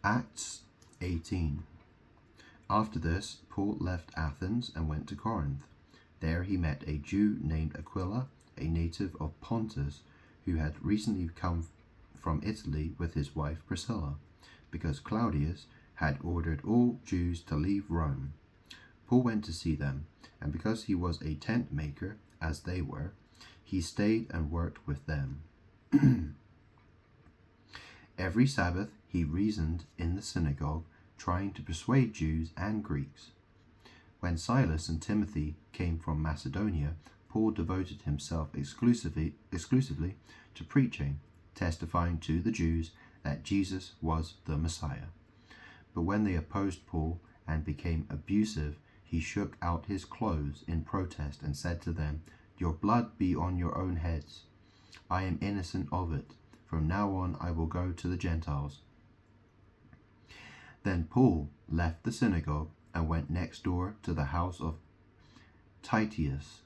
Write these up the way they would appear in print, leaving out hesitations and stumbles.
Acts 18. After this, Paul left Athens and went to Corinth. There he met a Jew named Aquila, a native of Pontus, who had recently come from Italy with his wife Priscilla, because Claudius had ordered all Jews to leave Rome. Paul went to see them, and because he was a tent maker, as they were, he stayed and worked with them. Every Sabbath he reasoned in the synagogue, trying to persuade Jews and Greeks. When Silas and Timothy came from Macedonia, Paul devoted himself exclusively to preaching, testifying to the Jews that Jesus was the Messiah. But when they opposed Paul and became abusive, he shook out his clothes in protest and said to them, "Your blood be on your own heads. I am innocent of it. From now on I will go to the Gentiles." Then Paul left the synagogue and went next door to the house of Titius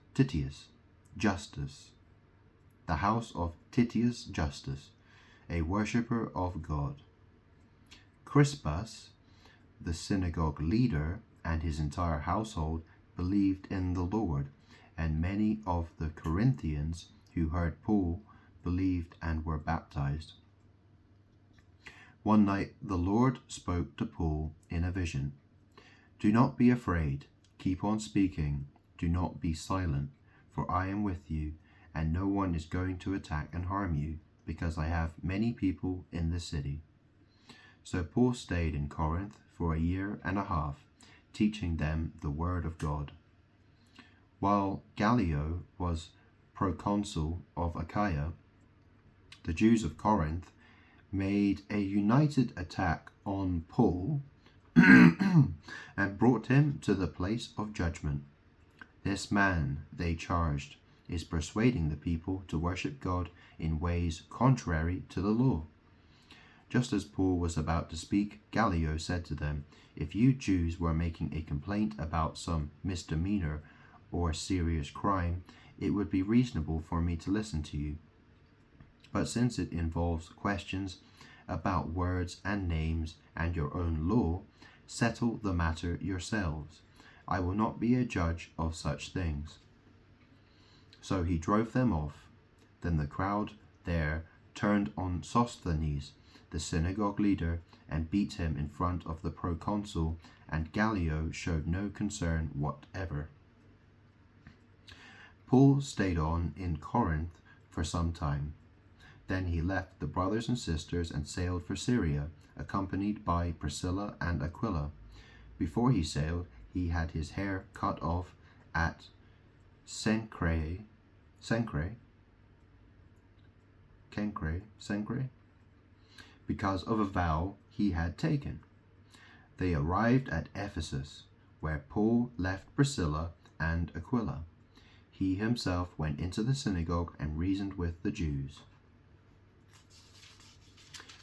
Justus, a worshipper of God. Crispus, the synagogue leader, and his entire household believed in the Lord, and many of the Corinthians who heard Paul believed and were baptized. One night the Lord spoke to Paul in a vision. "Do not be afraid. Keep on speaking. Do not be silent, for I am with you, and no one is going to attack and harm you, because I have many people in the city." So Paul stayed in Corinth for 1.5 years, teaching them the word of God. While Gallio was proconsul of Achaia, the Jews of Corinth made a united attack on Paul and brought him to the place of judgment. "This man," they charged, "is persuading the people to worship God in ways contrary to the law." Just as Paul was about to speak, Gallio said to them, "If you Jews were making a complaint about some misdemeanor or serious crime, it would be reasonable for me to listen to you. But since it involves questions about words and names and your own law, settle the matter yourselves. I will not be a judge of such things." So he drove them off. Then the crowd there turned on Sosthenes, the synagogue leader, and beat him in front of the proconsul, and Gallio showed no concern whatever. Paul stayed on in Corinth for some time. Then he left the brothers and sisters and sailed for Syria, accompanied by Priscilla and Aquila. Before he sailed, he had his hair cut off at Cenchreae, because of a vow he had taken. They arrived at Ephesus, where Paul left Priscilla and Aquila. He himself went into the synagogue and reasoned with the Jews.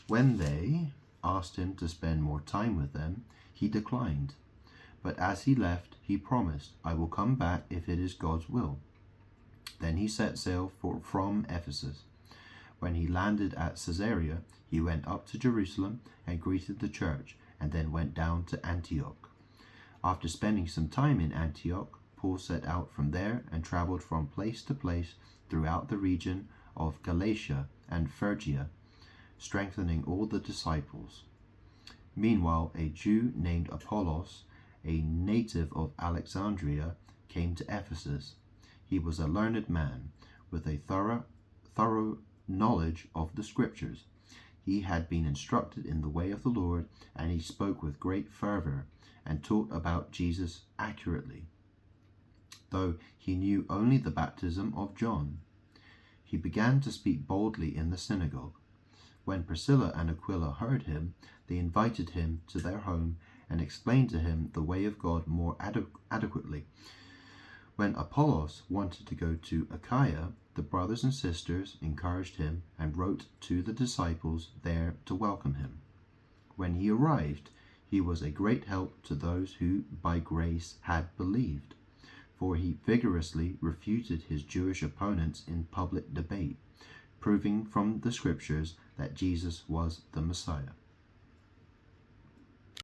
When they asked him to spend more time with them, he declined. But as he left, he promised, "I will come back if it is God's will." Then he set sail from Ephesus. When he landed at Caesarea, he went up to Jerusalem and greeted the church, and then went down to Antioch. After spending some time in Antioch, Paul set out from there and traveled from place to place throughout the region of Galatia and Phrygia, strengthening all the disciples. Meanwhile, a Jew named Apollos, a native of Alexandria, came to Ephesus. He was a learned man, with a thorough knowledge of the Scriptures. He had been instructed in the way of the Lord, and he spoke with great fervor and taught about Jesus accurately, though he knew only the baptism of John. He began to speak boldly in the synagogue. When Priscilla and Aquila heard him, they invited him to their home and explained to him the way of God more adequately. When Apollos wanted to go to Achaia, the brothers and sisters encouraged him and wrote to the disciples there to welcome him. When he arrived, he was a great help to those who by grace had believed, for he vigorously refuted his Jewish opponents in public debate, proving from the Scriptures that Jesus was the Messiah.